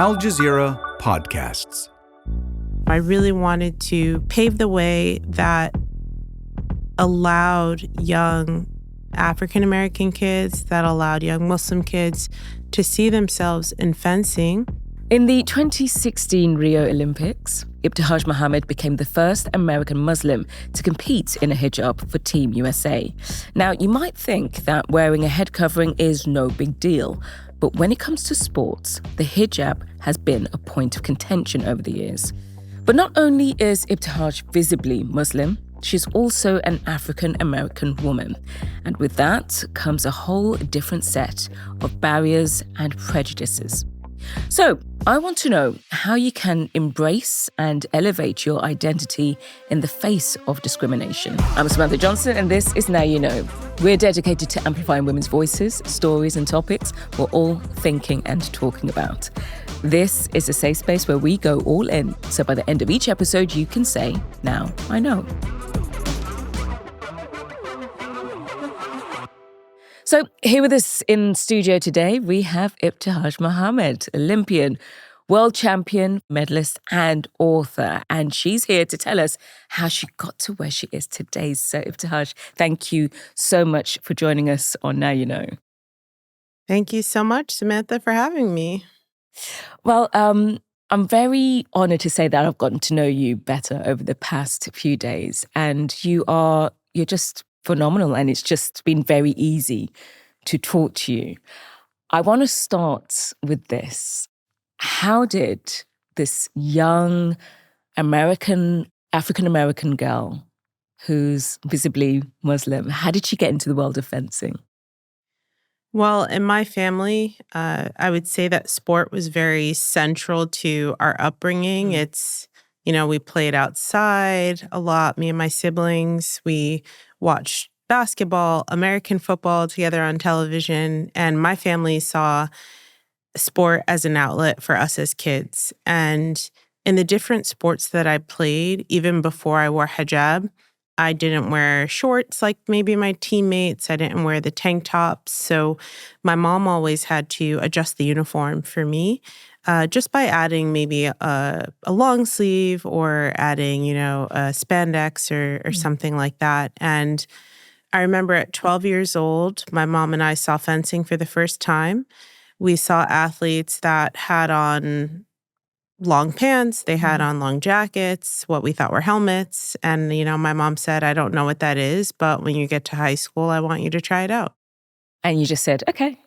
Al Jazeera Podcasts. I really wanted to pave the way that allowed young African-American kids, that allowed young Muslim kids to see themselves in fencing. In the 2016 Rio Olympics, Ibtihaj Muhammad became the first American Muslim to compete in a hijab for Team USA. Now, you might think that wearing a head covering is no big deal, but when it comes to sports, the hijab has been a point of contention over the years. But not only is Ibtihaj visibly Muslim, she's also an African-American woman. And with that comes a whole different set of barriers and prejudices. So, I want to know how you can embrace and elevate your identity in the face of discrimination. I'm Samantha Johnson, and this is Now You Know. We're dedicated to amplifying women's voices, stories, and topics we're all thinking and talking about. This is a safe space where we go all in, so by the end of each episode, you can say, "Now I know." So here with us in studio today, we have Ibtihaj Muhammad, Olympian, world champion, medalist, and author. And she's here to tell us how she got to where she is today. So Ibtihaj, thank you so much for joining us on Now You Know. Thank you so much, Samantha, for having me. Well, I'm very honored to say that I've gotten to know you better over the past few days. And you're just phenomenal, and it's just been very easy to talk to you. I want to start with this. How did this young African-American girl who's visibly Muslim, how did she get into the world of fencing? Well, in my family, I would say that sport was very central to our upbringing. It's, we played outside a lot, me and my siblings. We watched basketball, American football together on television, and my family saw sport as an outlet for us as kids. And in the different sports that I played, even before I wore hijab, I didn't wear shorts like maybe my teammates. I didn't wear the tank tops. So my mom always had to adjust the uniform for me, just by adding maybe a long sleeve or adding, a spandex or something like that. And I remember at 12 years old, my mom and I saw fencing for the first time. We saw athletes that had on long pants, they had on long jackets, what we thought were helmets. And, my mom said, "I don't know what that is, but when you get to high school, I want you to try it out." And you just said, okay.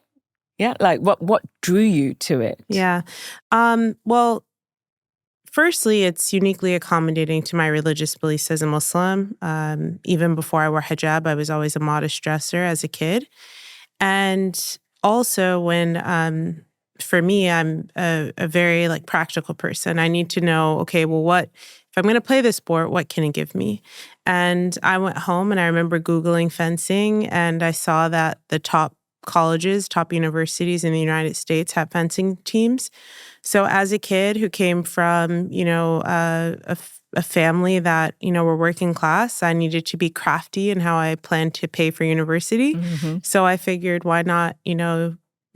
Yeah, like what drew you to it? Yeah. Well, firstly, it's uniquely accommodating to my religious beliefs as a Muslim. Even before I wore hijab, I was always a modest dresser as a kid. And also for me, I'm a very practical person. I need to know, okay, well, if I'm going to play this sport, what can it give me? And I went home and I remember Googling fencing, and I saw that the top colleges, top universities in the United States have fencing teams. So as a kid who came from, a family that, were working class, I needed to be crafty in how I planned to pay for university. Mm-hmm. So I figured, why not,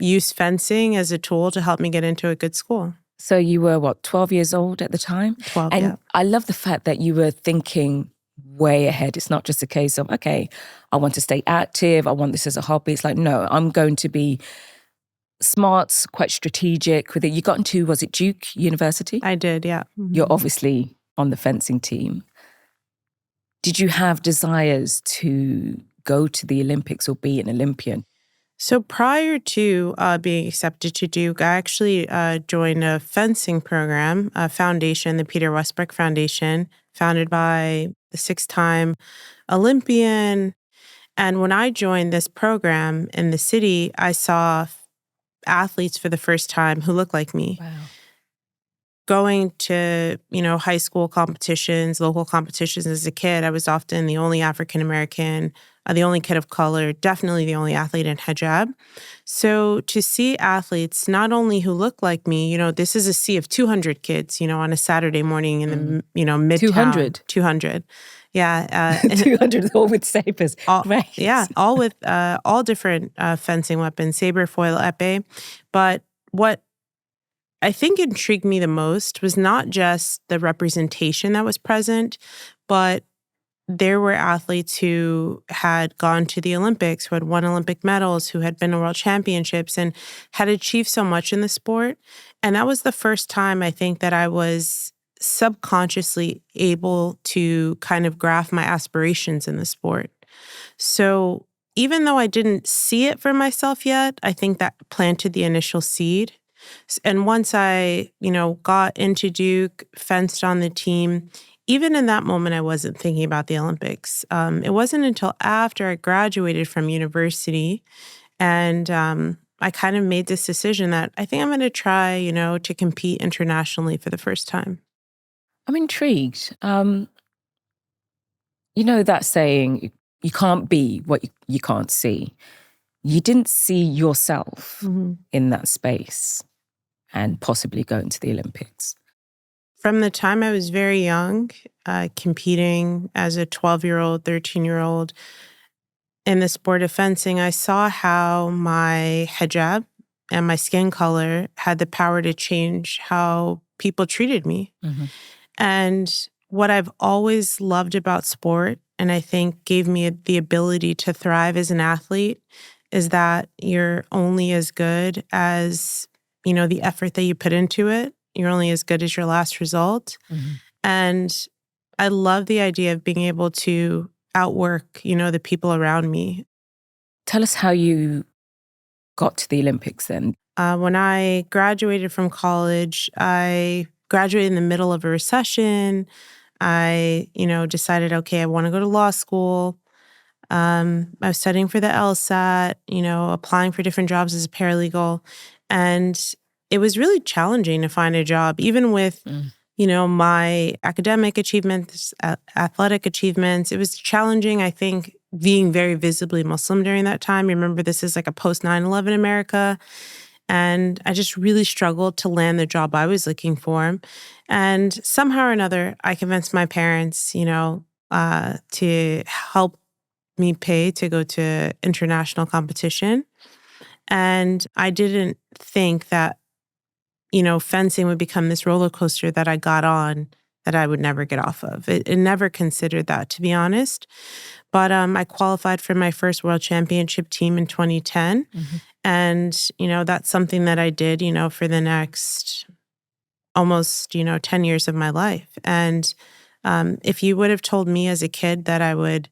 use fencing as a tool to help me get into a good school. So you were, 12 years old at the time? 12, and yeah. I love the fact that you were thinking way ahead. It's not just a case of, okay, I want to stay active, I want this as a hobby. It's like, no, I'm going to be smart, quite strategic with it. You got into, was it Duke University? I did, yeah. Mm-hmm. You're obviously on the fencing team. Did you have desires to go to the Olympics or be an Olympian? So prior to being accepted to Duke, I actually joined a fencing program, a foundation, the Peter Westbrook Foundation, founded by the 6-time Olympian. And when I joined this program in the city, I saw athletes for the first time who looked like me. Wow. Going to, high school competitions, local competitions as a kid, I was often the only African-American, the only kid of color, definitely the only athlete in hijab. So to see athletes, not only who look like me, this is a sea of 200 kids, on a Saturday morning in the, Midtown. 200? 200. Yeah. 200 all with sabers. Great. Yeah, all with all different fencing weapons, saber, foil, epee. But what I think intrigued me the most was not just the representation that was present, but there were athletes who had gone to the Olympics, who had won Olympic medals, who had been to world championships and had achieved so much in the sport. And that was the first time I think that I was subconsciously able to kind of graph my aspirations in the sport. So even though I didn't see it for myself yet, I think that planted the initial seed. And once I, got into Duke, fenced on the team, even in that moment, I wasn't thinking about the Olympics. It wasn't until after I graduated from university and I kind of made this decision that I think I'm going to try, to compete internationally for the first time. I'm intrigued. That saying, you can't be what you can't see. You didn't see yourself in that space and possibly going to the Olympics. From the time I was very young, competing as a 12-year-old, 13-year-old in the sport of fencing, I saw how my hijab and my skin color had the power to change how people treated me. And what I've always loved about sport, and I think gave me the ability to thrive as an athlete, is that you're only as good as, the effort that you put into it. You're only as good as your last result. And I love the idea of being able to outwork, the people around me. Tell us how you got to the Olympics then. When I graduated from college, I graduated in the middle of a recession. I, decided, okay, I want to go to law school. I was studying for the LSAT, applying for different jobs as a paralegal. And it was really challenging to find a job, even with, my academic achievements, athletic achievements. It was challenging, I think, being very visibly Muslim during that time. Remember, this is like a post 9/11 America. And I just really struggled to land the job I was looking for. And somehow or another, I convinced my parents, to help me pay to go to international competition. And I didn't think that, fencing would become this roller coaster that I got on that I would never get off of. It never considered that, to be honest. But I qualified for my first world championship team in 2010. And, that's something that I did, for the next almost, 10 years of my life. And if you would have told me as a kid that I would,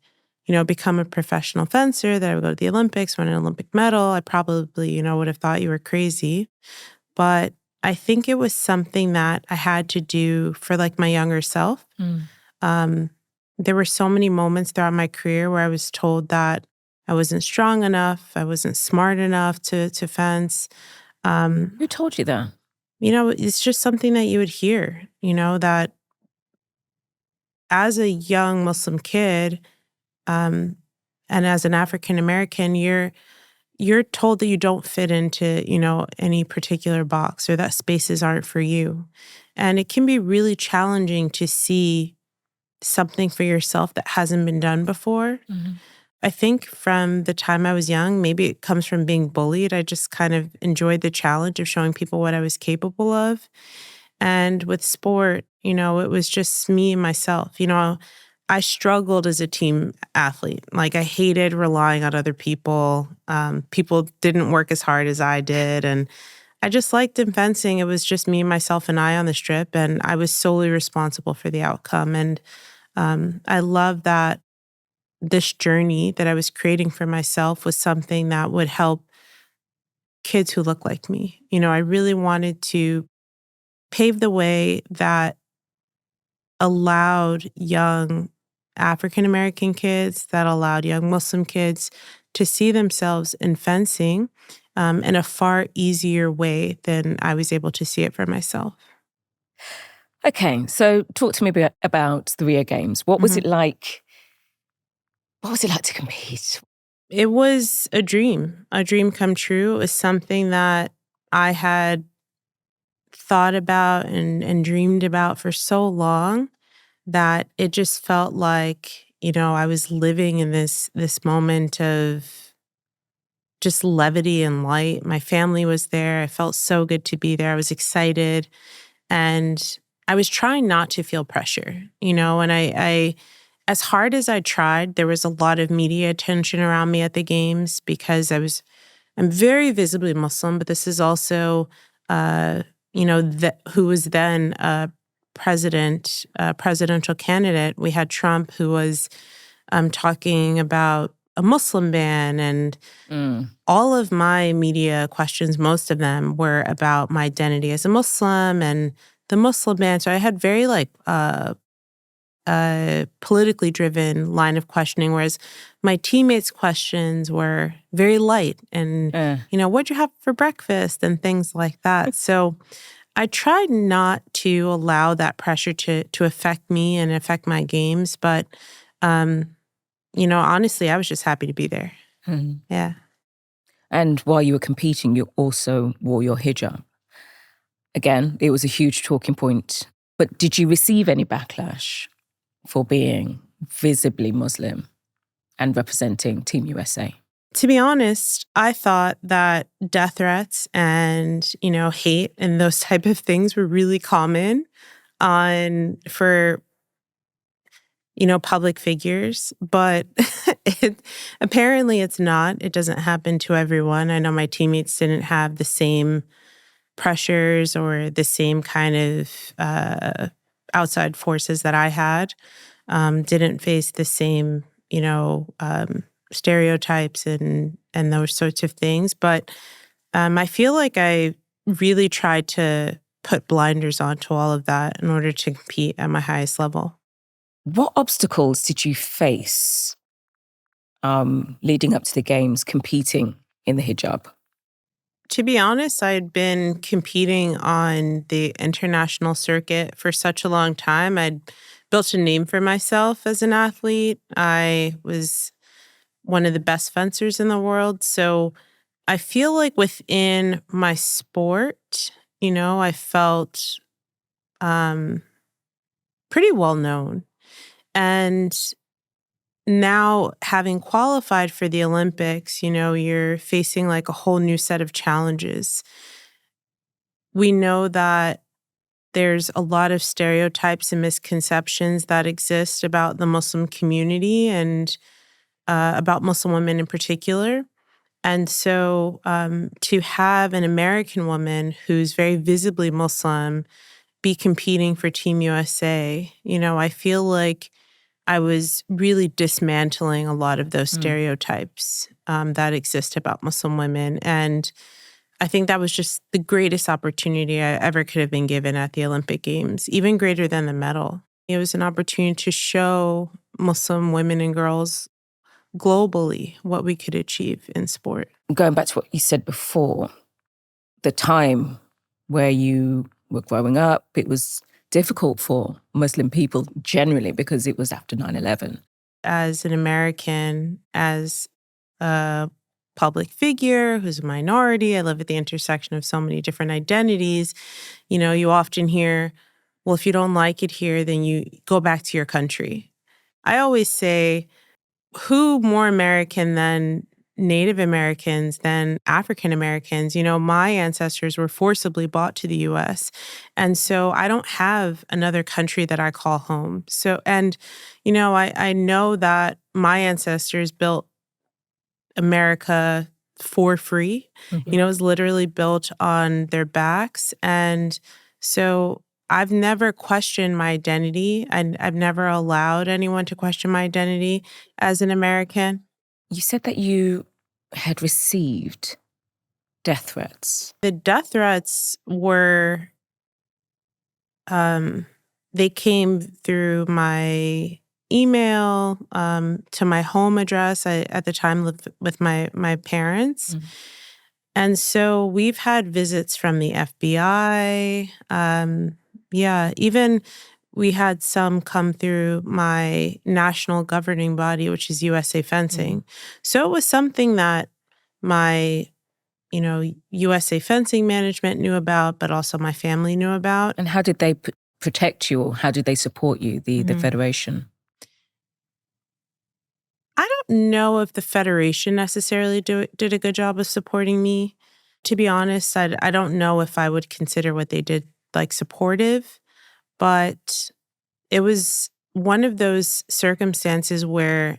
become a professional fencer, that I would go to the Olympics, win an Olympic medal, I probably, would have thought you were crazy. But I think it was something that I had to do for like my younger self. There were so many moments throughout my career where I was told that I wasn't strong enough, I wasn't smart enough to fence. Who told you that? It's just something that you would hear, that as a young Muslim kid, and as an African American, you're told that you don't fit into, any particular box or that spaces aren't for you. And it can be really challenging to see something for yourself that hasn't been done before. I think from the time I was young, maybe it comes from being bullied. I just kind of enjoyed the challenge of showing people what I was capable of. And with sport, it was just me and myself. I struggled as a team athlete. Like, I hated relying on other people. People didn't work as hard as I did. And I just liked in fencing. It was just me, myself, and I on the strip. And I was solely responsible for the outcome. And I love that this journey that I was creating for myself was something that would help kids who look like me. I really wanted to pave the way that allowed young African-American kids, that allowed young Muslim kids to see themselves in fencing in a far easier way than I was able to see it for myself. Okay, so talk to me about the Rio Games. What was it like? What was it like to compete? It was a dream come true. It was something that I had thought about and dreamed about for so long that it just felt like, I was living in this moment of just levity and light. My family was there. I felt so good to be there. I was excited. And I was trying not to feel pressure, and I as hard as I tried, there was a lot of media attention around me at the games because I'm very visibly Muslim, but this is also, who was then presidential candidate. We had Trump, who was talking about a Muslim ban, and all of my media questions, most of them were about my identity as a Muslim and the Muslim ban. So I had very politically driven line of questioning, whereas my teammates' questions were very light and, what'd you have for breakfast and things like that. So I tried not to allow that pressure to affect me and affect my games. But, honestly, I was just happy to be there. Mm. Yeah. And while you were competing, you also wore your hijab. Again, it was a huge talking point. But did you receive any backlash for being visibly Muslim and representing Team USA? To be honest, I thought that death threats and, hate and those type of things were really common for public figures, but apparently it's not. It doesn't happen to everyone. I know my teammates didn't have the same pressures or the same kind of outside forces that I had. Didn't face the same, stereotypes and those sorts of things. But I feel like I really tried to put blinders onto all of that in order to compete at my highest level. What obstacles did you face leading up to the games, competing in the hijab? To be honest, I had been competing on the international circuit for such a long time. I'd built a name for myself as an athlete. I was one of the best fencers in the world. So I feel like within my sport, I felt pretty well known. And now, having qualified for the Olympics, you're facing like a whole new set of challenges. We know that there's a lot of stereotypes and misconceptions that exist about the Muslim community and about Muslim women in particular. And so to have an American woman who's very visibly Muslim be competing for Team USA, I feel like I was really dismantling a lot of those stereotypes that exist about Muslim women. And I think that was just the greatest opportunity I ever could have been given at the Olympic Games, even greater than the medal. It was an opportunity to show Muslim women and girls globally what we could achieve in sport. Going back to what you said before, the time where you were growing up, it was difficult for Muslim people generally because it was after 9/11. As an American, as a public figure who's a minority, I live at the intersection of so many different identities. You often hear, well, if you don't like it here, then you go back to your country. I always say, who more American than Native Americans, than African Americans? My ancestors were forcibly brought to the U.S. And so I don't have another country that I call home. So, and, I know that my ancestors built America for free. Mm-hmm. It was literally built on their backs. And so I've never questioned my identity, and I've never allowed anyone to question my identity as an American. You said that you had received death threats. The death threats were, they came through my email to my home address. I, at the time, lived with my parents. Mm-hmm. And so we've had visits from the FBI. Even we had some come through my national governing body, which is USA Fencing. Mm-hmm. So it was something that my, USA Fencing management knew about, but also my family knew about. And how did they protect you, or how did they support you, the federation? I don't know if the federation necessarily did a good job of supporting me. To be honest, I don't know if I would consider what they did like supportive, but it was one of those circumstances where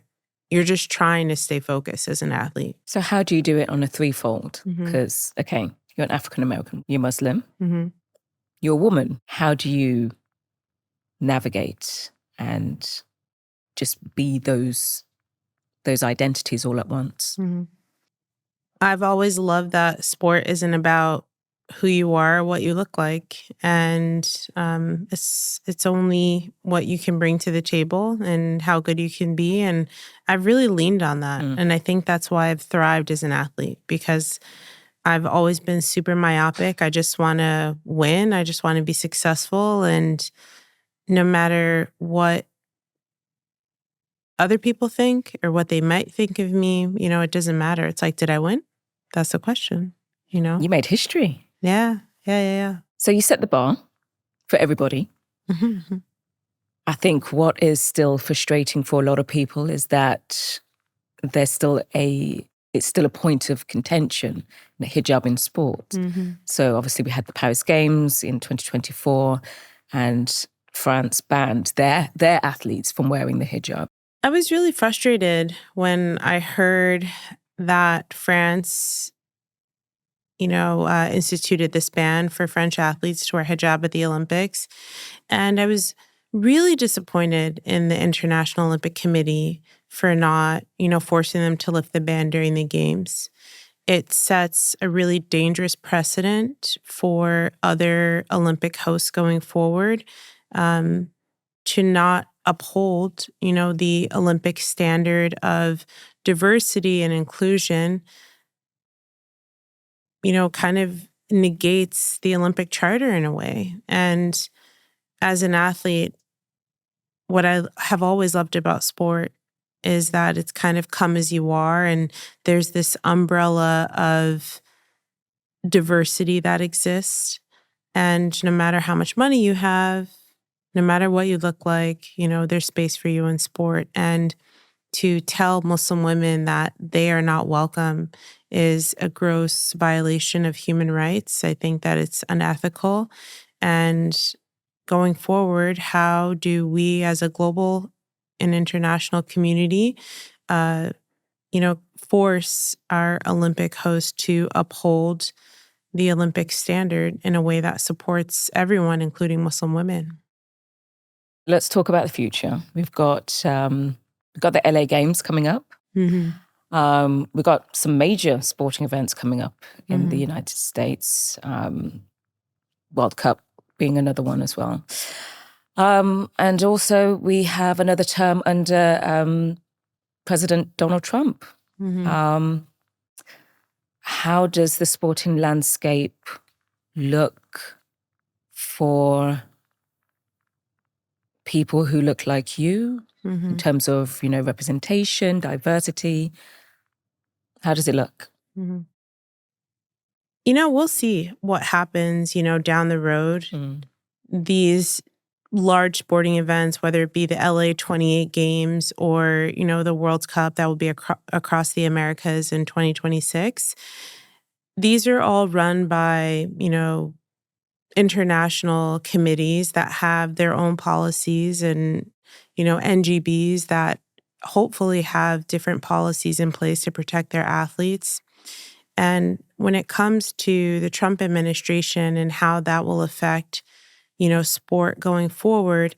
you're just trying to stay focused as an athlete. So how do you do it on a threefold? Mhm. Because, okay, you're an African-American, you're Muslim, Mm-hmm. you're a woman. How do you navigate and just be those identities all at once? Mm-hmm. I've always loved that sport isn't about who you are, what you look like, and it's only what you can bring to the table and how good you can be. And I've really leaned on that, and I think that's why I've thrived as an athlete, because I've always been super myopic. I just want to win. I just want to be successful, and no matter what other people think or what they might think of me, it doesn't matter. It's like, did I win? That's the question, You made history. Yeah. So you set the bar for everybody. Mm-hmm. I think what is still frustrating for a lot of people is that it's still a point of contention, the hijab in sport. Mm-hmm. So obviously we had the Paris Games in 2024 and France banned their athletes from wearing the hijab. I was really frustrated when I heard that France, instituted this ban for French athletes to wear hijab at the Olympics. And I was really disappointed in the International Olympic Committee for not, forcing them to lift the ban during the games. It sets a really dangerous precedent for other Olympic hosts going forward, to not uphold, the Olympic standard of diversity and inclusion, kind of negates the Olympic Charter in a way. And as an athlete, what I have always loved about sport is that it's kind of come as you are, and there's this umbrella of diversity that exists. And no matter how much money you have, no matter what you look like, there's space for you in sport. And to tell Muslim women that they are not welcome is a gross violation of human rights. I think that it's unethical. And going forward, how do we as a global and international community, force our Olympic host to uphold the Olympic standard in a way that supports everyone, including Muslim women? Let's talk about the future. We've got the LA Games coming up. Mm-hmm. We've got some major sporting events coming up in the United States. World Cup being another one as well. And also we have another term under President Donald Trump. Mm-hmm. How does the sporting landscape look for people who look like you in terms of, representation, diversity? How does it look? Mm-hmm. We'll see what happens, down the road. These large sporting events, whether it be the LA 28 Games or, the World Cup that will be across the Americas in 2026, these are all run by, international committees that have their own policies and, NGBs that hopefully have different policies in place to protect their athletes. And when it comes to the Trump administration and how that will affect, sport going forward,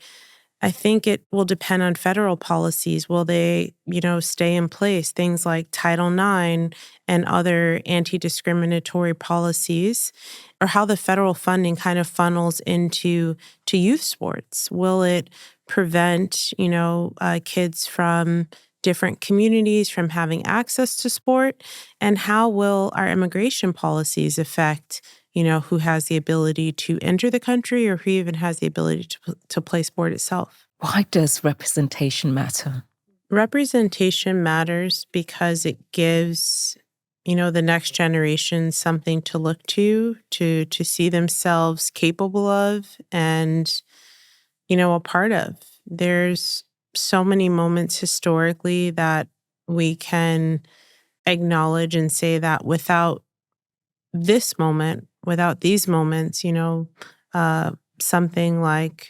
I think it will depend on federal policies. Will they, stay in place? Things like Title IX and other anti-discriminatory policies, or how the federal funding kind of funnels into youth sports. Will it prevent, kids from different communities from having access to sport? And how will our immigration policies affect, who has the ability to enter the country or who even has the ability to play sport itself? Why does representation matter? Representation matters because it gives, the next generation something to look to see themselves capable of and, a part of. There's so many moments historically that we can acknowledge and say that without this moment, without these moments, something like,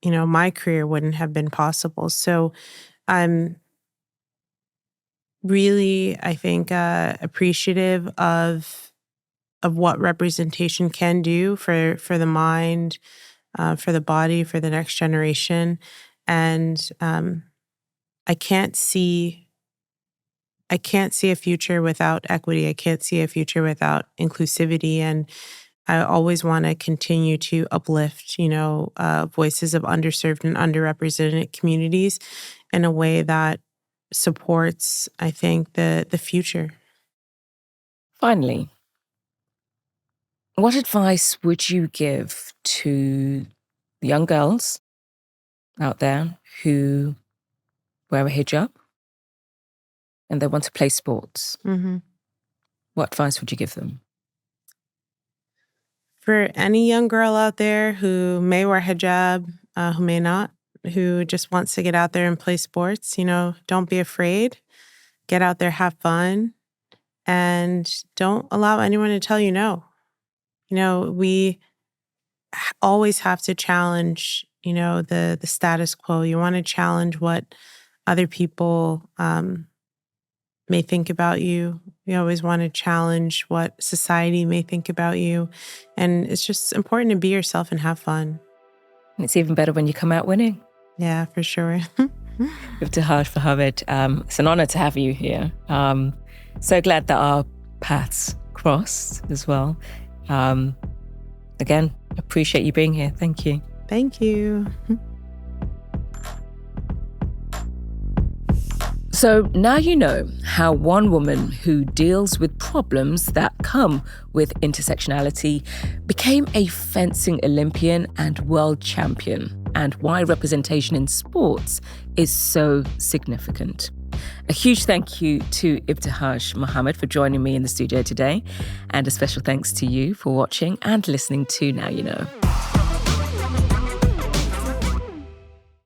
my career wouldn't have been possible. So I'm really, I think, appreciative of what representation can do for the mind, for the body, for the next generation. And I can't see a future without equity. I can't see a future without inclusivity. And I always want to continue to uplift, voices of underserved and underrepresented communities in a way that supports, I think, the future. Finally, what advice would you give to the young girls out there who wear a hijab and they want to play sports? Mm-hmm. What advice would you give them? For any young girl out there who may wear hijab, who may not, who just wants to get out there and play sports, don't be afraid. Get out there, have fun, and don't allow anyone to tell you no. We always have to challenge, the status quo. You want to challenge what other people may think about you. You always want to challenge what society may think about you. And it's just important to be yourself and have fun. And it's even better when you come out winning. Yeah, for sure. Ibtihaj Muhammad, it's an honor to have you here. So glad that our paths crossed as well. Again, appreciate you being here. Thank you. Thank you. So now you know how one woman who deals with problems that come with intersectionality became a fencing Olympian and world champion, and why representation in sports is so significant. A huge thank you to Ibtihaj Muhammad for joining me in the studio today, and a special thanks to you for watching and listening to Now You Know.